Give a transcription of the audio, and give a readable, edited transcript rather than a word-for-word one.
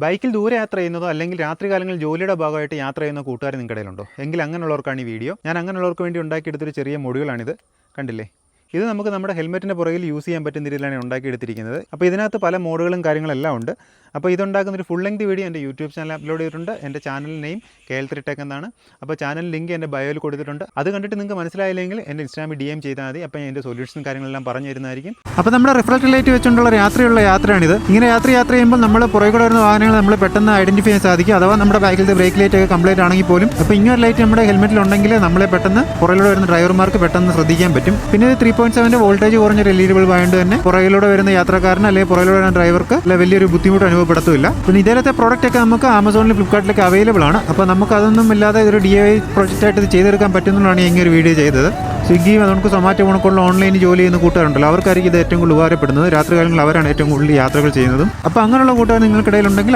ബൈക്കിൽ ദൂരെ യാത്ര ചെയ്യുന്നതോ അല്ലെങ്കിൽ രാത്രികാലങ്ങളിൽ ജോലിയുടെ ഭാഗമായിട്ട് യാത്ര ചെയ്യുന്ന കൂട്ടുകാർ നിങ്ങളുടെ ഇടയിലുണ്ടോ? എങ്കിൽ അങ്ങനെയുള്ളവർക്കാണ് ഈ വീഡിയോ. ഞാൻ അങ്ങനെയുള്ളവർക്ക് വേണ്ടി ഉണ്ടാക്കിയെടുത്തൊരു ചെറിയ മൊഡ്യൂളാണിത്. കണ്ടില്ലേ? ഇത് നമുക്ക് നമ്മുടെ ഹെൽമെറ്റിൻ്റെ പുറകിൽ യൂസ് ചെയ്യാൻ പറ്റുന്ന രീതിയിലാണ് ഉണ്ടാക്കിയെടുത്തിരിക്കുന്നത്. അപ്പോൾ ഇതിനകത്ത് പല മോഡുകളും കാര്യങ്ങളെല്ലാം ഉണ്ട്. അപ്പോൾ ഇതുണ്ടാക്കുന്നൊരു ഫുൾ ലെങ്ത് വീഡിയോ എൻ്റെ യൂട്യൂബ് ചാനൽ അപ്ലോഡ് ചെയ്തിട്ടുണ്ട്. എൻ്റെ ചാനൽ നെയിം KL3 Tech എന്നാണ്. അപ്പോൾ ചാനൽ ലിങ്ക് എൻ്റെ ബയോയിൽ കൊടുത്തിട്ടുണ്ട്. അത് കണ്ടിട്ട് നിങ്ങൾക്ക് മനസ്സിലായില്ലെങ്കിൽ എൻ്റെ ഇൻസ്റ്റാഗ്രാമിൽ DM ചെയ്താൽ മതി. അപ്പോൾ ഞാൻ എൻ്റെ സൊല്യൂഷനും കാര്യങ്ങളെല്ലാം പറഞ്ഞു തരുന്നതായിരിക്കും. അപ്പോൾ നമ്മുടെ റിഫ്ലക്ട് ലൈറ്റ് വെച്ചുകൊണ്ടുള്ള യാത്രയാണിത്. ഇങ്ങനെ യാത്ര ചെയ്യുമ്പോൾ നമ്മൾ പുറകെ വരുന്ന വാഹനങ്ങൾ നമ്മൾ പെട്ടെന്ന് ഐഡൻറ്റിഫൈ ചെയ്യാൻ സാധിക്കും. അഥവാ നമ്മുടെ ബാക്കിലത്തെ ബ്രേക്ക് ലൈറ്റ് ഒക്കെ കംപ്ലീറ്റ് ആണെങ്കിൽ പോലും അപ്പോൾ ഇങ്ങനെ ലൈറ്റ് നമ്മുടെ ഹെൽമെറ്റിൽ ഉണ്ടെങ്കിൽ നമ്മളെ പെട്ടെന്ന് പുറകിലൂടെ വരുന്ന ഡ്രൈവർമാർക്ക് പെട്ടെന്ന് ശ്രദ്ധിക്കാൻ പറ്റും. പിന്നെ ഇത് 3.7 വോൾട്ടേജ് കുറഞ്ഞ LED ബൾബ് ആയതുകൊണ്ട് തന്നെ പുറകിലൂടെ വരുന്ന യാത്രക്കാരന് അല്ലെങ്കിൽ പുറകിലൂടെ വരുന്ന ഡ്രൈവർക്ക് വലിയൊരു ബുദ്ധിമുട്ട് അനുഭവപ്പെടുത്തില്ല. പിന്നെ ഇതേലത്തെ പ്രോഡക്റ്റ് ഒക്കെ നമുക്ക് ആമസോണിലും ഫ്ലിപ്കാർട്ടിലൊക്കെ അവൈലബിൾ ആണ്. അപ്പോൾ നമുക്ക് അതൊന്നും ഇല്ലാതെ ഒരു DIY പ്രോജക്റ്റ് ആയിട്ട് ഇത് ചെയ്തെടുക്കാൻ പറ്റുന്നതാണ് ഈ ഒരു വീഡിയോ ചെയ്തത്. സ്വിഗ്ഗി, നമുക്ക് സൊമാറ്റോ കണക്കുള്ള ഓൺലൈനിൽ ജോലി ചെയ്യുന്ന കൂട്ടുകാരുണ്ടല്ലോ, അവർക്കായിരിക്കും ഇത് ഏറ്റവും കൂടുതൽ ഉപകാരപ്പെടുന്നത്. രാത്രികാലങ്ങളിൽ അവരാണ് ഏറ്റവും കൂടുതൽ യാത്രകൾ ചെയ്യുന്നതും. അപ്പോൾ അങ്ങനെയുള്ള കൂട്ടുകാർ നിങ്ങൾക്കിടയിലുണ്ടെങ്കിൽ